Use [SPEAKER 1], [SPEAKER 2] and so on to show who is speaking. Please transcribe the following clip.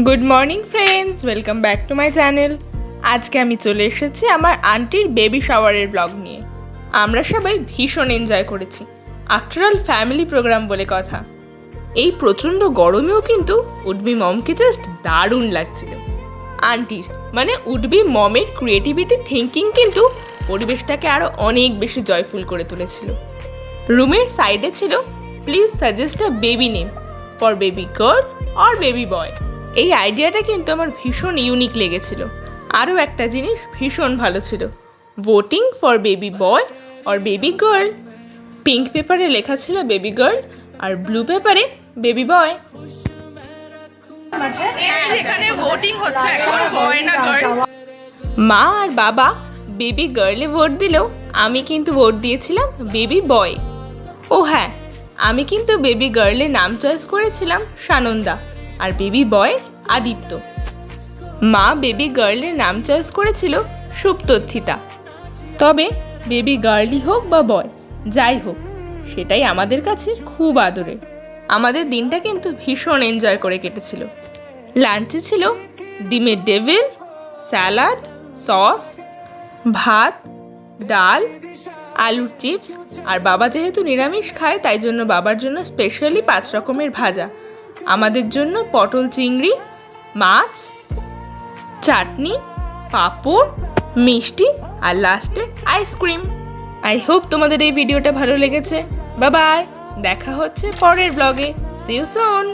[SPEAKER 1] Good morning friends, welcome back to my channel. আজকে আমি চলে এসেছি আমার আন্টির বেবি শাওয়ারের ব্লগ নিয়ে। আমরা সবাই ভীষণ এনজয় করেছি। আফটার অল ফ্যামিলি প্রোগ্রাম বলে কথা। এই প্রচণ্ড গরমেও কিন্তু উডবি মমকে জাস্ট দারুণ লাগছিল। আন্টির মানে উডবি মমের ক্রিয়েটিভিটি থিঙ্কিং কিন্তু পরিবেশটাকে আরও অনেক বেশি জয়ফুল করে তুলেছিল। রুমের সাইডে ছিল please suggest a baby name for baby girl or baby বয়। এই আইডিয়াটা কিন্তু আমার ভীষণ ইউনিক লেগেছিল। আরও একটা জিনিস ভীষণ ভালো ছিল, voting for baby boy or baby girl. Pink পেপারে লেখা ছিল বেবি গার্ল আর ব্লু পেপারে বেবি বয়। এখানে ভোটিং হচ্ছে এখন, বয় না গার্ল। মা আর বাবা বেবি গার্লে ভোট দিলেও আমি কিন্তু ভোট দিয়েছিলাম বেবি বয়। ও হ্যাঁ, আমি কিন্তু বেবি গার্লের নাম চয়েস করেছিলাম সানন্দা আর বেবি বয় আদিত্য। মা বেবি গার্লের নাম চয়েস করেছিল সুপ্তথিতা। তবে বেবি গার্লই হোক বা বয়, যাই হোক সেটাই আমাদের কাছে খুব আদরের। আমাদের দিনটা কিন্তু ভীষণ এনজয় করে কেটেছিল। লাঞ্চে ছিল ডিমের ডেভিল, স্যালাড, সস, ভাত, ডাল, আলুর চিপস, আর বাবা যেহেতু নিরামিষ খায় তাই জন্য বাবার জন্য স্পেশালি 5 রকমের ভাজা, আমাদের জন্য পটল চিংড়ি, মাছ, চাটনি, পাঁপড়, মিষ্টি আর লাস্টে আইসক্রিম। আই হোপ তোমাদের এই ভিডিওটা ভালো লেগেছে। বাই বাই, দেখা হচ্ছে পরের ব্লগে। See you soon.